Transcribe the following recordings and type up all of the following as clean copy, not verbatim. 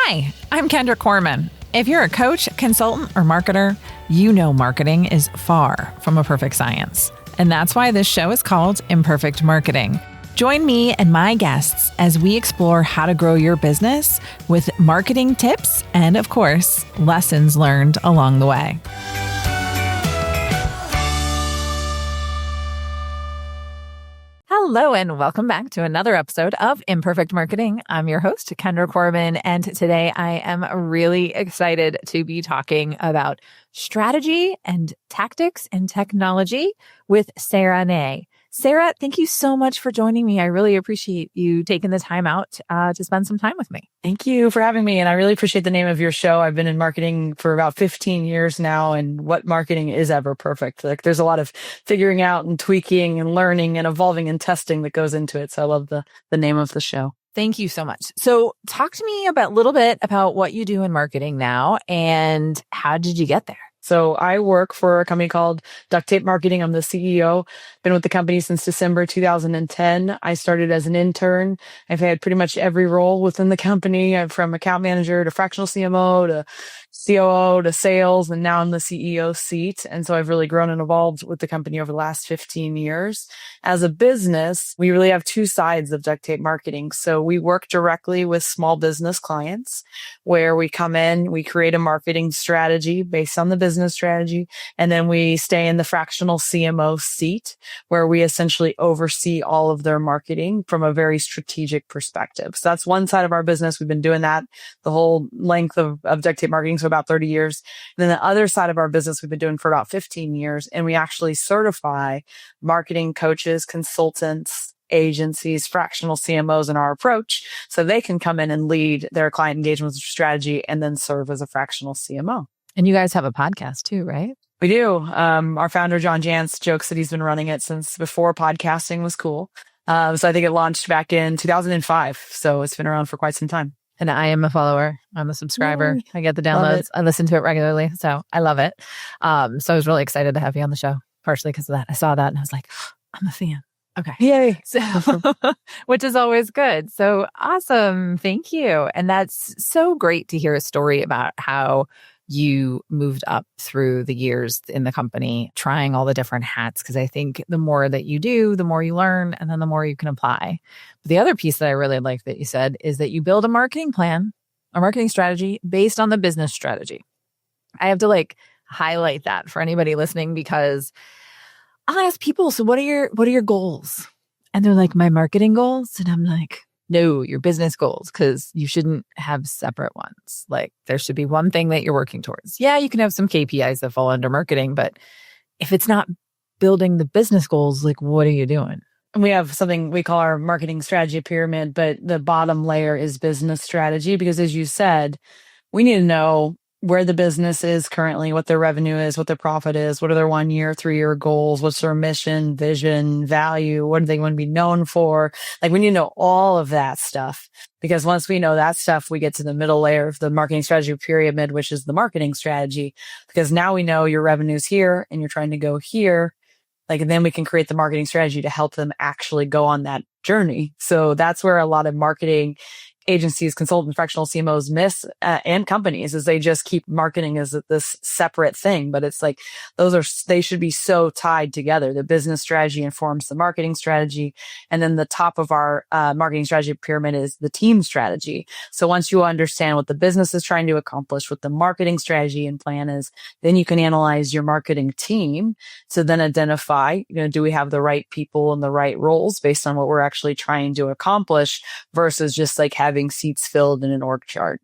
Hi, I'm Kendra Corman. If you're a coach, consultant, or marketer, you know marketing is far from a perfect science. And that's why this show is called Imperfect Marketing. Join me and my guests as we explore how to grow your business with marketing tips and, of course, lessons learned along the way. Hello and welcome back to another episode of Imperfect Marketing. I'm your host, Kendra Corman, and today I am really excited to be talking about strategy and tactics and technology with Sara Nay. Sara, thank you so much for joining me. I really appreciate you taking the time out to spend some time with me. Thank you for having me. And I really appreciate the name of your show. I've been in marketing for about 15 years now. And what marketing is ever perfect? Like there's a lot of figuring out and tweaking and learning and evolving and testing that goes into it. So I love the name of the show. Thank you so much. So talk to me a little bit about what you do in marketing now and how did you get there? So I work for a company called Duct Tape Marketing. I'm the CEO. Been with the company since December 2010. I started as an intern. I've had pretty much every role within the company, from account manager to fractional CMO to COO to sales, and now I'm the CEO seat. And so I've really grown and evolved with the company over the last 15 years. As a business, we really have two sides of duct tape marketing. So we work directly with small business clients where we come in, we create a marketing strategy based on the business strategy, and then we stay in the fractional CMO seat where we essentially oversee all of their marketing from a very strategic perspective. So that's one side of our business. We've been doing that the whole length of duct tape marketing, so about 30 years. And then the other side of our business we've been doing for about 15 years, and we actually certify marketing coaches, consultants, agencies, fractional CMOs in our approach so they can come in and lead their client engagement strategy and then serve as a fractional CMO. And you guys have a podcast too, right? We do. Our founder, John Jantz, jokes that he's been running it since before podcasting was cool. So I think it launched back in 2005. So it's been around for quite some time. And I am a follower. I'm a subscriber. Yay. I get the downloads. I listen to it regularly. So I love it. So I was really excited to have you on the show, partially because of that. I saw that and I was like, I'm a fan. Okay. Yay. So, which is always good. So awesome. Thank you. And that's so great to hear a story about how you moved up through the years in the company, trying all the different hats. Because I think the more that you do, the more you learn, and then the more you can apply. But the other piece that I really like that you said is that you build a marketing plan, a marketing strategy based on the business strategy. I have to highlight that for anybody listening, because I'll ask people, so what are your goals? And they're like, my marketing goals. And I'm like, no, your business goals, because you shouldn't have separate ones. Like there should be one thing that you're working towards. Yeah, you can have some KPIs that fall under marketing, but if it's not building the business goals, what are you doing? And we have something we call our marketing strategy pyramid, but the bottom layer is business strategy, because as you said, we need to know where the business is currently, what their revenue is, what their profit is, what are their 1 year, 3 year goals, what's their mission, vision, value, what do they want to be known for? We need to know all of that stuff, because once we know that stuff, we get to the middle layer of the marketing strategy pyramid, which is the marketing strategy, because now we know your revenue's here and you're trying to go here. And then we can create the marketing strategy to help them actually go on that journey. So that's where a lot of marketing agencies, consultants, fractional CMOs miss, and companies, is they just keep marketing as this separate thing. But it's they should be so tied together. The business strategy informs the marketing strategy. And then the top of our marketing strategy pyramid is the team strategy. So once you understand what the business is trying to accomplish, what the marketing strategy and plan is, then you can analyze your marketing team to then identify, do we have the right people in the right roles based on what we're actually trying to accomplish, versus just having seats filled in an org chart.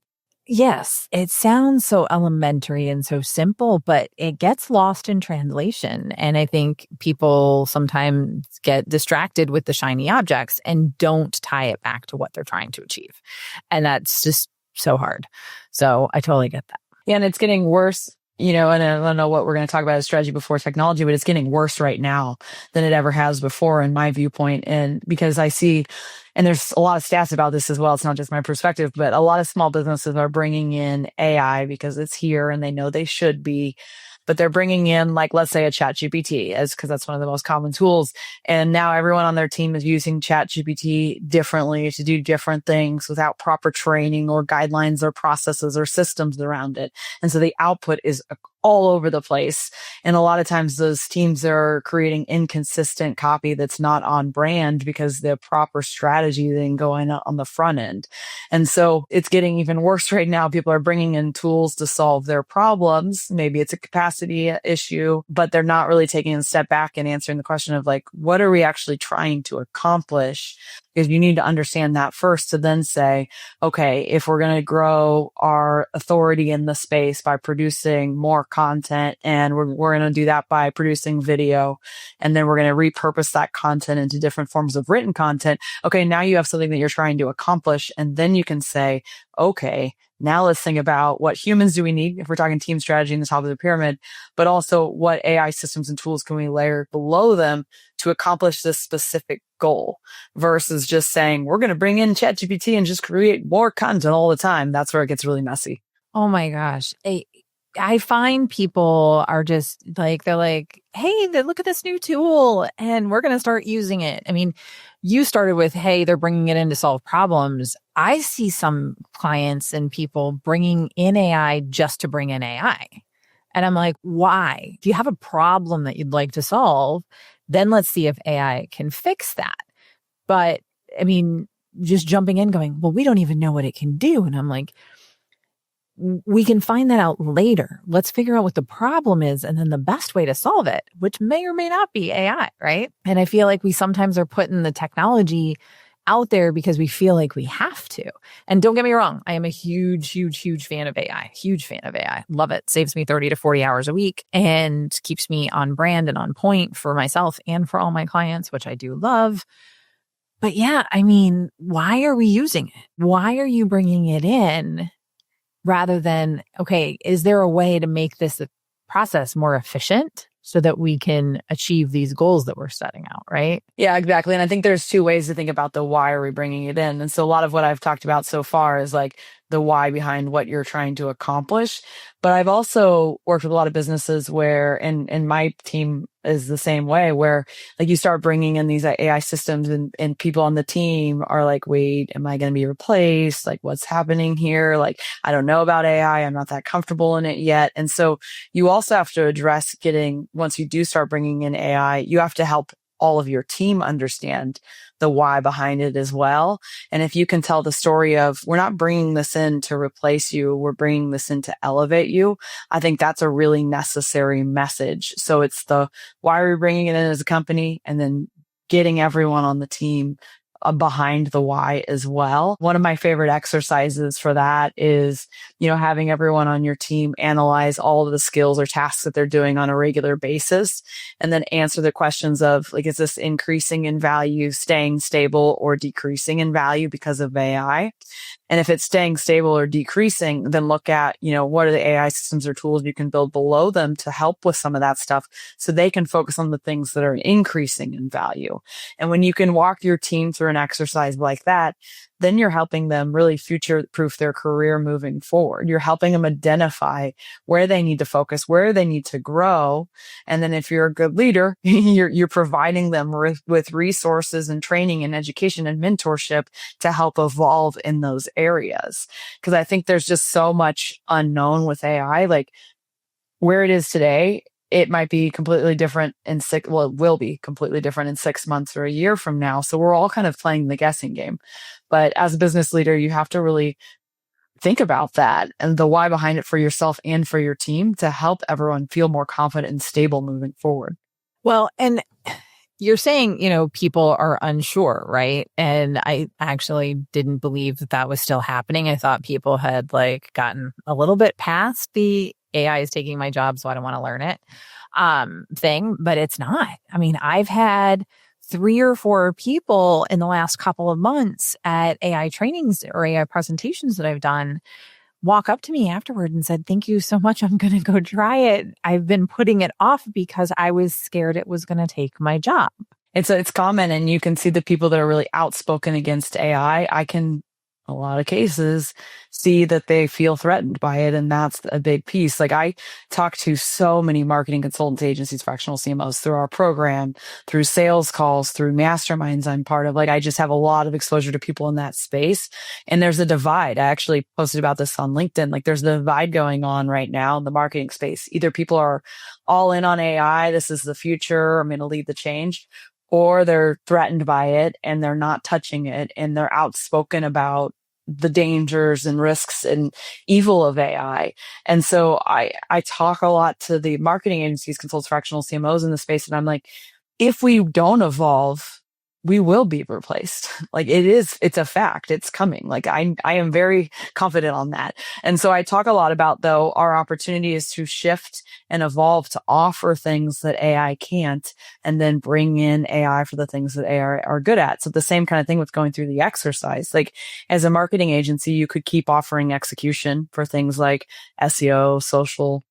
Yes, it sounds so elementary and so simple, but it gets lost in translation. And I think people sometimes get distracted with the shiny objects and don't tie it back to what they're trying to achieve. And that's just so hard. So I totally get that. Yeah, and it's getting worse. And I don't know what we're going to talk about as strategy before technology, but it's getting worse right now than it ever has before, in my viewpoint. And because I see, and there's a lot of stats about this as well, it's not just my perspective, but a lot of small businesses are bringing in AI because it's here and they know they should be. but they're bringing in, like, let's say a chat GPT, as because that's one of the most common tools. And now everyone on their team is using chat GPT differently to do different things without proper training or guidelines or processes or systems around it. And so the output is all over the place. And a lot of times those teams are creating inconsistent copy that's not on brand because the proper strategy didn't go in on the front end. And so it's getting even worse right now. People are bringing in tools to solve their problems. Maybe it's a capacity issue, but they're not really taking a step back and answering the question of, like, what are we actually trying to accomplish? Because you need to understand that first to then say, okay, if we're going to grow our authority in the space by producing more content, and we're going to do that by producing video, and then we're going to repurpose that content into different forms of written content. Okay, now you have something that you're trying to accomplish. And then you can say, okay, now let's think about what humans do we need if we're talking team strategy in the top of the pyramid, but also what AI systems and tools can we layer below them to accomplish this specific goal, versus just saying, we're going to bring in ChatGPT and just create more content all the time. That's where it gets really messy. Oh my gosh. I find people are just like, they're like, hey, look at this new tool and we're going to start using it. I mean, you started with, hey, they're bringing it in to solve problems. I see some clients and people bringing in AI just to bring in AI. And I'm like, why? If you have a problem that you'd like to solve, then let's see if AI can fix that. But I mean, just jumping in going, well, we don't even know what it can do. And I'm like, we can find that out later. Let's figure out what the problem is and then the best way to solve it, which may or may not be AI, right? And I feel like we sometimes are putting the technology out there because we feel like we have to. And don't get me wrong, I am a huge fan of AI. Huge fan of AI. Love it. Saves me 30 to 40 hours a week and keeps me on brand and on point for myself and for all my clients, which I do love. But yeah, I mean, why are we using it? Why are you bringing it in? Rather than, okay, is there a way to make this process more efficient so that we can achieve these goals that we're setting out, right? Yeah, exactly. And I think there's two ways to think about the why are we bringing it in. And so a lot of what I've talked about so far is like the why behind what you're trying to accomplish. But I've also worked with a lot of businesses where, and my team is the same way, where like you start bringing in these AI systems and people on the team are like, wait, am I going to be replaced? Like, what's happening here? Like, I don't know about AI. I'm not that comfortable in it yet. And so you also have to address once you do start bringing in AI, you have to help all of your team understand the why behind it as well. And if you can tell the story of, we're not bringing this in to replace you, we're bringing this in to elevate you, I think that's a really necessary message. So it's the why are we bringing it in as a company, and then getting everyone on the team behind the why as well. One of my favorite exercises for that is, having everyone on your team analyze all of the skills or tasks that they're doing on a regular basis, and then answer the questions of, like, is this increasing in value, staying stable, or decreasing in value because of AI? And if it's staying stable or decreasing, then look at, what are the AI systems or tools you can build below them to help with some of that stuff so they can focus on the things that are increasing in value. And when you can walk your team through an exercise like that, then you're helping them really future-proof their career moving forward. You're helping them identify where they need to focus, where they need to grow. And then if you're a good leader, you're providing them with resources and training and education and mentorship to help evolve in those areas. Because I think there's just so much unknown with AI. Like, where it is today, it might be completely different it will be completely different in 6 months or a year from now. So we're all kind of playing the guessing game. But as a business leader, you have to really think about that and the why behind it for yourself and for your team to help everyone feel more confident and stable moving forward. Well, and you're saying, people are unsure, right? And I actually didn't believe that was still happening. I thought people had gotten a little bit past the AI is taking my job, so I don't want to learn it thing, but it's not. I mean, I've had 3 or 4 people in the last couple of months at AI trainings or AI presentations that I've done walk up to me afterward and said, thank you so much. I'm going to go try it. I've been putting it off because I was scared it was going to take my job. It's common, and you can see the people that are really outspoken against AI. I can a lot of cases see that they feel threatened by it. And that's a big piece. Like I talk to so many marketing consultants, agencies, fractional CMOs through our program, through sales calls, through masterminds I'm part of. Like I just have a lot of exposure to people in that space. And there's a divide. I actually posted about this on LinkedIn. Like there's a divide going on right now in the marketing space. Either people are all in on AI. This is the future. I'm going to lead the change. Or they're threatened by it and they're not touching it and they're outspoken about the dangers and risks and evil of AI. And so I talk a lot to the marketing agencies, consultants, fractional CMOs in the space. And I'm like, if we don't evolve, we will be replaced. Like it's a fact. It's coming. Like I am very confident on that. And so I talk a lot about though, our opportunity is to shift and evolve to offer things that AI can't, and then bring in AI for the things that AI are good at. So the same kind of thing with going through the exercise. Like as a marketing agency, you could keep offering execution for things like SEO, social,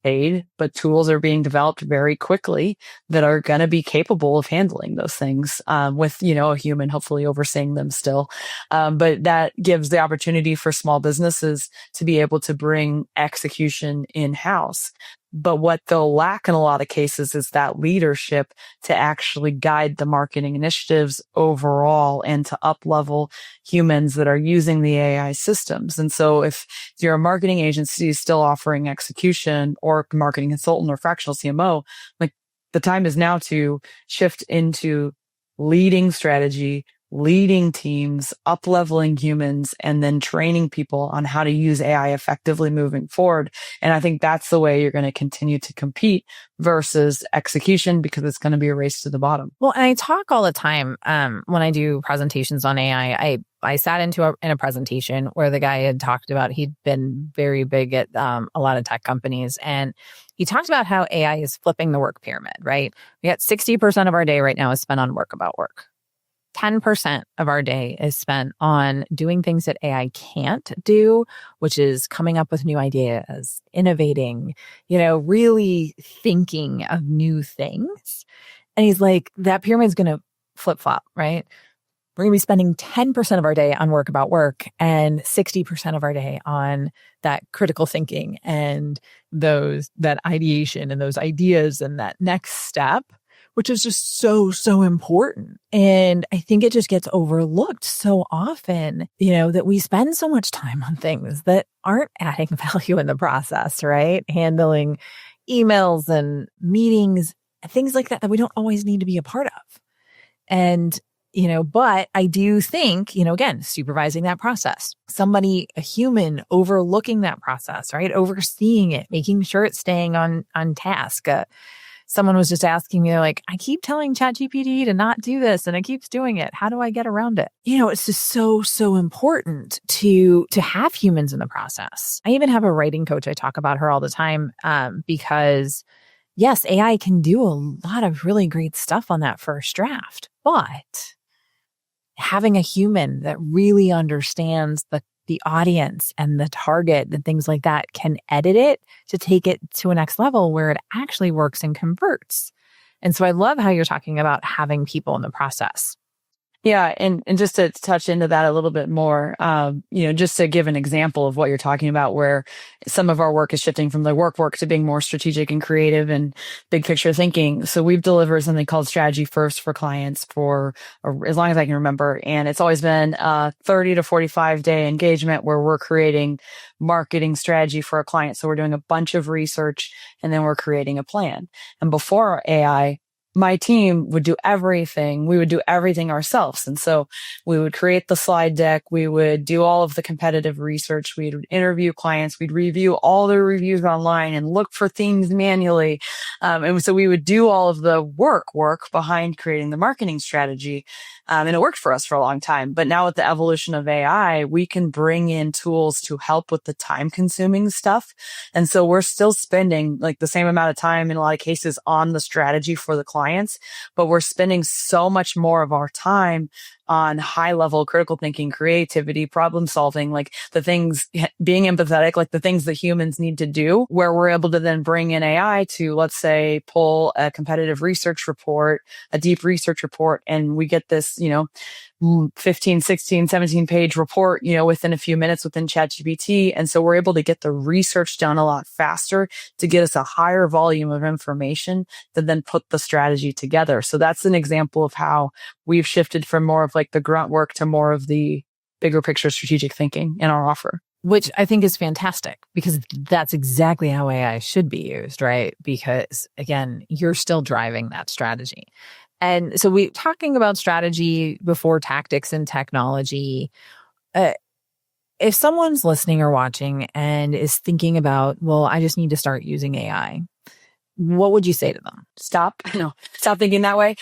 paid, but tools are being developed very quickly that are going to be capable of handling those things with, a human hopefully overseeing them still. But that gives the opportunity for small businesses to be able to bring execution in-house. But what they'll lack in a lot of cases is that leadership to actually guide the marketing initiatives overall and to up-level humans that are using the AI systems. And so if you're a marketing agency still offering execution, or marketing consultant or fractional CMO, like the time is now to shift into leading strategy, leading teams, up-leveling humans, and then training people on how to use AI effectively moving forward. And I think that's the way you're going to continue to compete versus execution, because it's going to be a race to the bottom. Well, and I talk all the time when I do presentations on AI. I sat in a presentation where the guy had talked about, he'd been very big at a lot of tech companies, and he talked about how AI is flipping the work pyramid, right? We got 60% of our day right now is spent on work about work. 10% of our day is spent on doing things that AI can't do, which is coming up with new ideas, innovating, really thinking of new things. And he's like, that pyramid's going to flip flop, right? We're going to be spending 10% of our day on work about work and 60% of our day on that critical thinking and that ideation and those ideas and that next step, which is just so, so important. And I think it just gets overlooked so often, that we spend so much time on things that aren't adding value in the process, right? Handling emails and meetings, things like that we don't always need to be a part of. And, but I do think, again, supervising that process, a human overlooking that process, right? Overseeing it, making sure it's staying on task. Someone was just asking me, like, I keep telling ChatGPT to not do this and it keeps doing it. How do I get around it? It's just so, so important to have humans in the process. I even have a writing coach. I talk about her all the time because, yes, AI can do a lot of really great stuff on that first draft, but having a human that really understands the audience and the target and things like that can edit it to take it to a next level where it actually works and converts. And so I love how you're talking about having people in the process. Yeah. And just to touch into that a little bit more, just to give an example of what you're talking about, where some of our work is shifting from the work to being more strategic and creative and big picture thinking. So we've delivered something called Strategy First for clients for as long as I can remember. And it's always been a 30 to 45 day engagement where we're creating marketing strategy for a client. So we're doing a bunch of research and then we're creating a plan. And before AI, my team would do everything. We would do everything ourselves. And so we would create the slide deck. We would do all of the competitive research. We'd interview clients. We'd review all the reviews online and look for themes manually. And so we would do all of the work behind creating the marketing strategy. And it worked for us for a long time. But now with the evolution of AI, we can bring in tools to help with the time consuming stuff. And so we're still spending like the same amount of time in a lot of cases on the strategy for the clients, but we're spending so much more of our time on high level critical thinking, creativity, problem solving, like the things, being empathetic, like the things that humans need to do, where we're able to then bring in AI to, let's say, pull a competitive research report, a deep research report, and we get this, 15, 16, 17 page report, within a few minutes within ChatGPT. And so we're able to get the research done a lot faster to get us a higher volume of information to then put the strategy together. So that's an example of how we've shifted from more of like the grunt work to more of the bigger picture strategic thinking in our offer. Which I think is fantastic because that's exactly how AI should be used, right? Because again, you're still driving that strategy. And so we talking about strategy before tactics and technology. If someone's listening or watching and is thinking about, well, I just need to start using AI, what would you say to them? Stop thinking that way.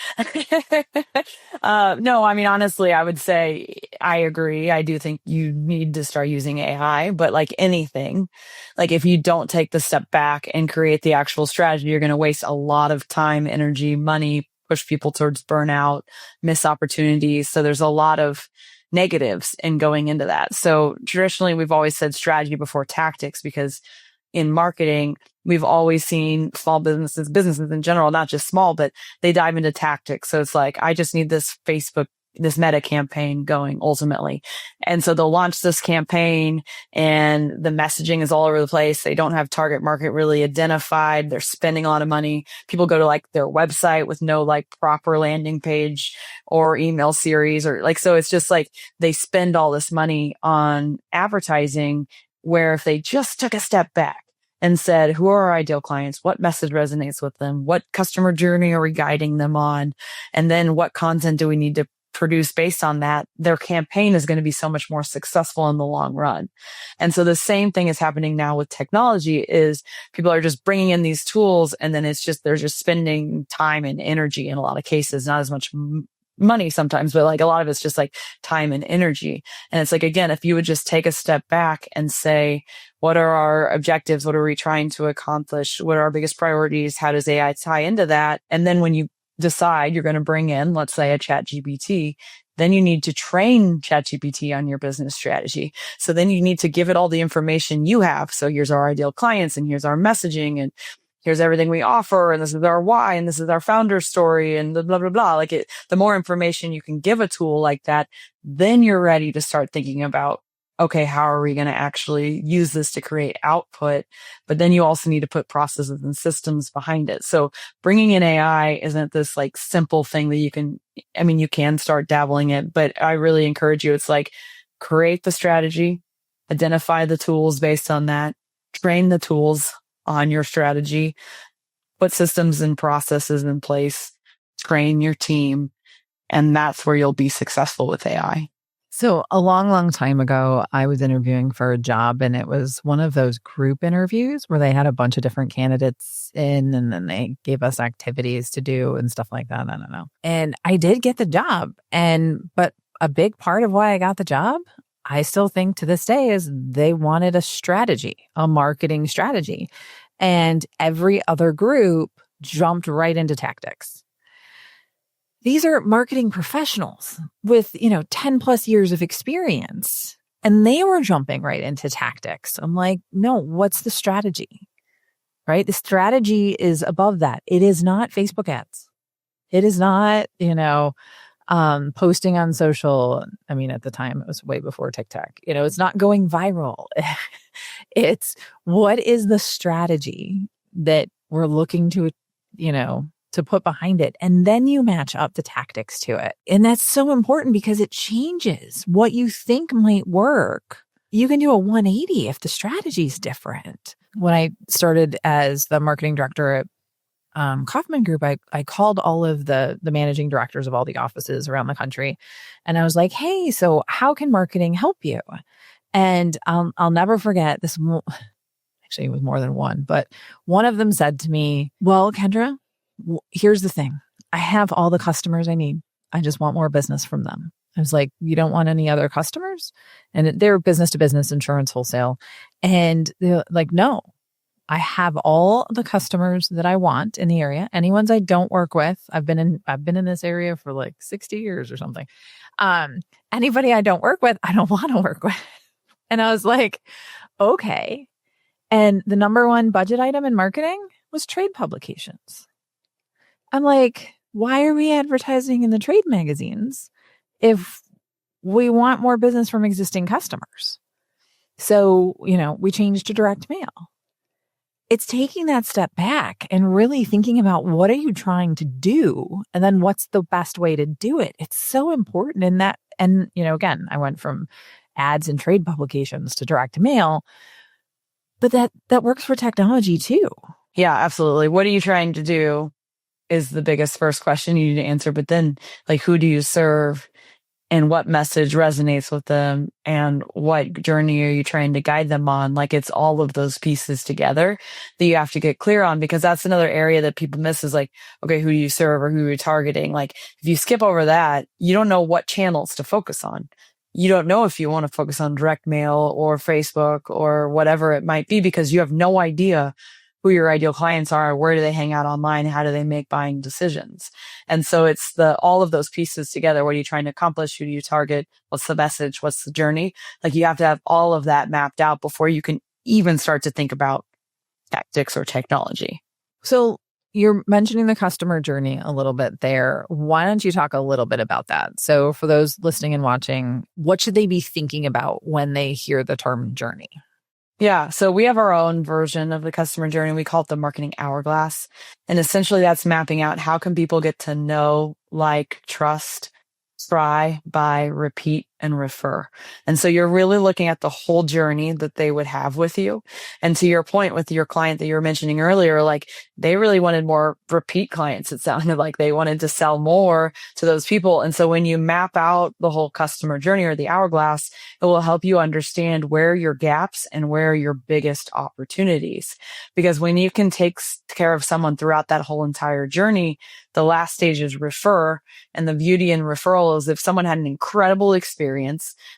No, I mean, honestly, I would say I agree. I do think you need to start using AI, but like anything, like if you don't take the step back and create the actual strategy, you're going to waste a lot of time, energy, money, push people towards burnout, miss opportunities. So there's a lot of negatives in going into that. So traditionally, we've always said strategy before tactics because in marketing, we've always seen small businesses in general, not just small, but they dive into tactics. So it's like, I just need this Meta campaign going ultimately. And so they'll launch this campaign and the messaging is all over the place. They don't have target market really identified. They're spending a lot of money. People go to like their website with no like proper landing page or email series or like, so it's just like they spend all this money on advertising where if they just took a step back and said, who are our ideal clients? What message resonates with them? What customer journey are we guiding them on? And then what content do we need to produce based on that? Their campaign is going to be so much more successful in the long run. And so the same thing is happening now with technology is people are just bringing in these tools and then they're just spending time and energy in a lot of cases, not as much money sometimes, but like a lot of it's just like time and energy. And it's like, again, if you would just take a step back and say, what are our objectives? What are we trying to accomplish? What are our biggest priorities? How does AI tie into that? And then when you decide you're going to bring in, let's say, a ChatGPT, then you need to train ChatGPT on your business strategy. So then you need to give it all the information you have. So here's our ideal clients and here's our messaging and here's everything we offer, and this is our why, and this is our founder story, and blah, blah, blah. Like the more information you can give a tool like that, then you're ready to start thinking about, okay, how are we going to actually use this to create output? But then you also need to put processes and systems behind it. So bringing in AI isn't this like simple thing that you can start dabbling it, but I really encourage you. It's like create the strategy, identify the tools based on that, train the tools on your strategy, put systems and processes in place, train your team, and that's where you'll be successful with AI. So a long, long time ago, I was interviewing for a job and it was one of those group interviews where they had a bunch of different candidates in and then they gave us activities to do and stuff like that. I don't know. And I did get the job. But a big part of why I got the job, I still think to this day, is they wanted a strategy, a marketing strategy. And every other group jumped right into tactics. These are marketing professionals with, 10 plus years of experience, and they were jumping right into tactics. I'm like, no, what's the strategy? Right? The strategy is above that. It is not Facebook ads. It is not, posting on social. I mean, at the time it was way before TikTok, it's not going viral. It's what is the strategy that we're looking to, to put behind it. And then you match up the tactics to it. And that's so important because it changes what you think might work. You can do a 180 if the strategy is different. When I started as the marketing director at Kaufman Group, I called all of the managing directors of all the offices around the country. And I was like, hey, so how can marketing help you? And I'll never forget this. Actually, it was more than one, but one of them said to me, well, Kendra, here's the thing. I have all the customers I need. I just want more business from them. I was like, you don't want any other customers? And they're business to business insurance wholesale. And they're like, no, I have all the customers that I want in the area. Any ones I don't work with. I've been in this area for like 60 years or something. Anybody I don't work with, I don't want to work with. And I was like, okay. And the number one budget item in marketing was trade publications. I'm like, why are we advertising in the trade magazines if we want more business from existing customers. So, we changed to direct mail. It's taking that step back and really thinking about what are you trying to do? And then what's the best way to do it? It's so important in that. And, again, I went from ads and trade publications to direct mail, but that works for technology too. Yeah, absolutely. What are you trying to do is the biggest first question you need to answer. But then, like, who do you serve and what message resonates with them and what journey are you trying to guide them on? Like, it's all of those pieces together that you have to get clear on, because that's another area that people miss is like, okay, who do you serve or who are you targeting? Like, if you skip over that, you don't know what channels to focus on. You don't know if you want to focus on direct mail or Facebook or whatever it might be, because you have no idea who your ideal clients are, where do they hang out online, how do they make buying decisions. And so it's all of those pieces together. What are you trying to accomplish? Who do you target? What's the message? What's the journey? Like, you have to have all of that mapped out before you can even start to think about tactics or technology. So you're mentioning the customer journey a little bit there. Why don't you talk a little bit about that? So for those listening and watching, what should they be thinking about when they hear the term journey? Yeah. So we have our own version of the customer journey. We call it the marketing hourglass. And essentially that's mapping out how can people get to know, like, trust, try, buy, repeat, and refer. And so you're really looking at the whole journey that they would have with you. And to your point with your client that you were mentioning earlier, like, they really wanted more repeat clients. It sounded like they wanted to sell more to those people. And so when you map out the whole customer journey or the hourglass, it will help you understand where your gaps and where are your biggest opportunities. Because when you can take care of someone throughout that whole entire journey, the last stage is refer. And the beauty in referral is if someone had an incredible experience,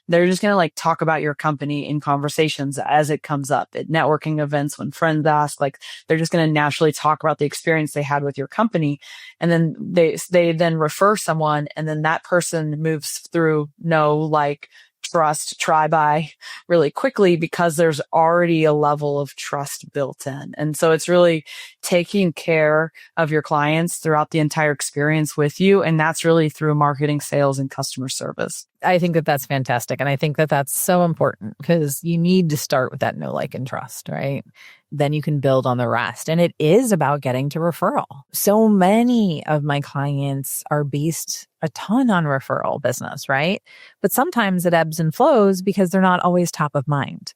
they're just going to, like, talk about your company in conversations as it comes up at networking events when friends ask, like, they're just going to naturally talk about the experience they had with your company. And then they then refer someone, and then that person moves through know, like, trust, try, buy really quickly, because there's already a level of trust built in. And so it's really taking care of your clients throughout the entire experience with you. And that's really through marketing, sales, and customer service. I think that that's fantastic. And I think that that's so important, because you need to start with that know, like, and trust, right? Then you can build on the rest. And it is about getting to referral. So many of my clients are based a ton on referral business, right? But sometimes it ebbs and flows because they're not always top of mind.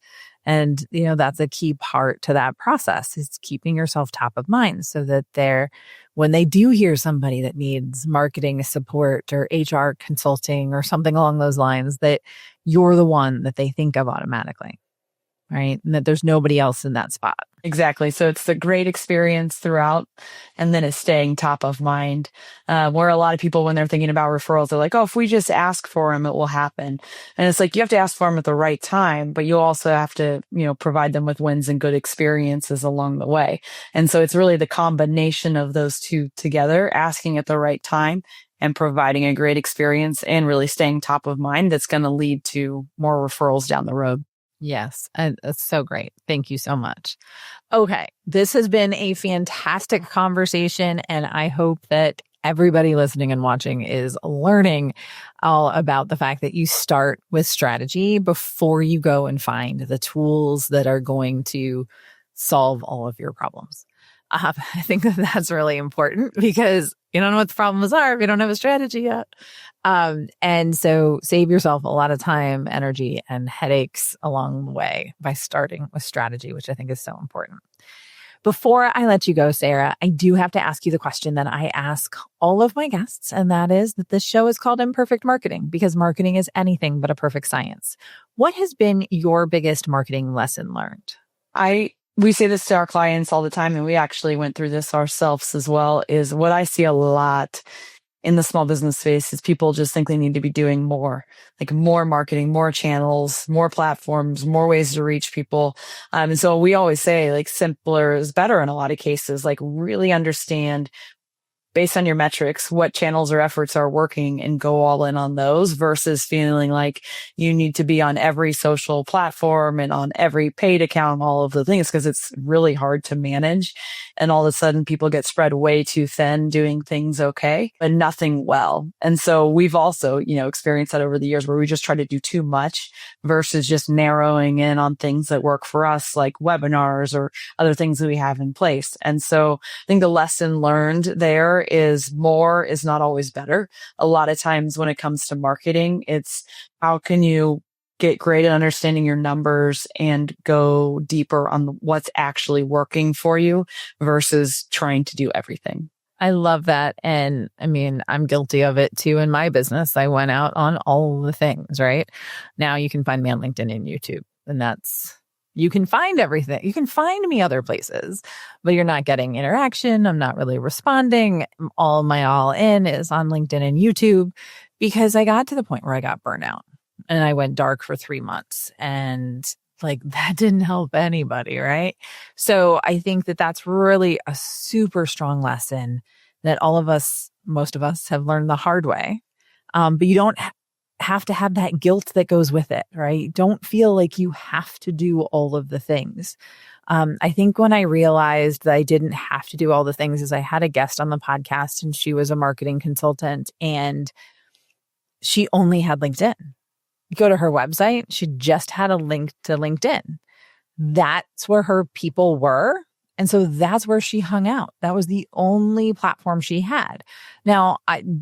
And, that's a key part to that process, is keeping yourself top of mind so that when they do hear somebody that needs marketing support or HR consulting or something along those lines, that you're the one that they think of automatically, right? And that there's nobody else in that spot. Exactly. So it's the great experience throughout, and then it's staying top of mind. Where a lot of people, when they're thinking about referrals, they're like, oh, if we just ask for them, it will happen. And it's like, you have to ask for them at the right time, but you also have to, provide them with wins and good experiences along the way. And so it's really the combination of those two together, asking at the right time and providing a great experience and really staying top of mind, that's going to lead to more referrals down the road. Yes. And that's so great. Thank you so much. Okay. This has been a fantastic conversation, and I hope that everybody listening and watching is learning all about the fact that you start with strategy before you go and find the tools that are going to solve all of your problems. I think that that's really important, because you don't know what the problems are if you don't have a strategy yet. And so save yourself a lot of time, energy, and headaches along the way by starting with strategy, which I think is so important. Before I let you go, Sara, I do have to ask you the question that I ask all of my guests, and that is that this show is called Imperfect Marketing because marketing is anything but a perfect science. What has been your biggest marketing lesson learned? We say this to our clients all the time, and we actually went through this ourselves as well, is what I see a lot in the small business space is people just think they need to be doing more, like more marketing, more channels, more platforms, more ways to reach people. And so we always say, like, simpler is better in a lot of cases, like really understand based on your metrics, what channels or efforts are working and go all in on those versus feeling like you need to be on every social platform and on every paid account, all of the things, because it's really hard to manage. And all of a sudden people get spread way too thin doing things okay, but nothing well. And so we've also, experienced that over the years where we just try to do too much versus just narrowing in on things that work for us, like webinars or other things that we have in place. And so I think the lesson learned there is more is not always better. A lot of times when it comes to marketing, it's how can you get great at understanding your numbers and go deeper on what's actually working for you versus trying to do everything. I love that. And I mean, I'm guilty of it too in my business. I went out on all the things, right? Now you can find me on LinkedIn and YouTube, and you can find everything. You can find me other places, but you're not getting interaction. I'm not really responding. All my all in is on LinkedIn and YouTube because I got to the point where I got burnout and I went dark for 3 months, and like that didn't help anybody, right? So I think that that's really a super strong lesson that most of us have learned the hard way. But you don't have to have that guilt that goes with it, right? Don't feel like you have to do all of the things. I think when I realized that I didn't have to do all the things is I had a guest on the podcast and she was a marketing consultant and she only had LinkedIn. You go to her website, she just had a link to LinkedIn. That's where her people were. And so that's where she hung out. That was the only platform she had. Now,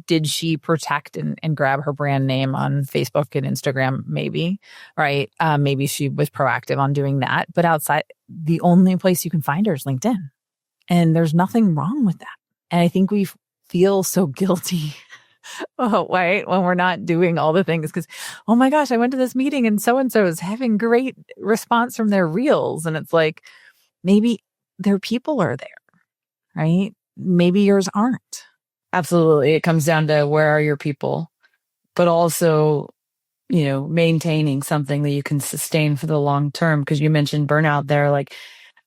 did she protect and grab her brand name on Facebook and Instagram? Maybe, right? Maybe she was proactive on doing that. But outside, the only place you can find her is LinkedIn. And there's nothing wrong with that. And I think we feel so guilty. Oh, right. When we're not doing all the things because, oh my gosh, I went to this meeting and so is having great response from their reels. And it's like, maybe their people are there, right? Maybe yours aren't. Absolutely. It comes down to where are your people, but also, maintaining something that you can sustain for the long term. Because you mentioned burnout there. Like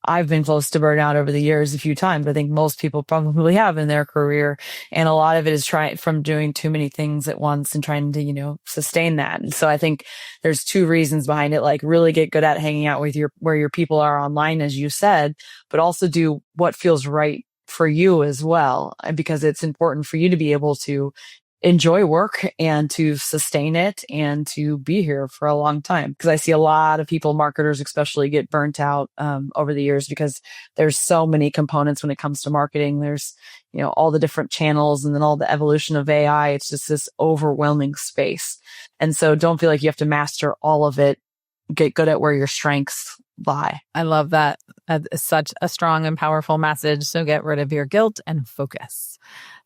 I've been close to burnout over the years a few times. I think most people probably have in their career. And a lot of it is from doing too many things at once and trying to, sustain that. And so I think there's two reasons behind it, like really get good at hanging out with where your people are online, as you said, but also do what feels right for you as well. Because it's important for you to be able to enjoy work and to sustain it and to be here for a long time. Because I see a lot of people, marketers especially, get burnt out over the years because there's so many components when it comes to marketing. There's, all the different channels and then all the evolution of AI. It's just this overwhelming space. And so don't feel like you have to master all of it. Get good at where your strengths lie. I love that. It's such a strong and powerful message. So get rid of your guilt and focus.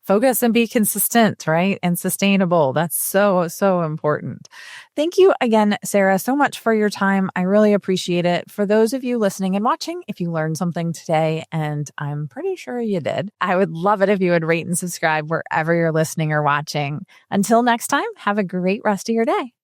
Focus and be consistent, right? And sustainable. That's so, so important. Thank you again, Sara, so much for your time. I really appreciate it. For those of you listening and watching, if you learned something today, and I'm pretty sure you did, I would love it if you would rate and subscribe wherever you're listening or watching. Until next time, have a great rest of your day.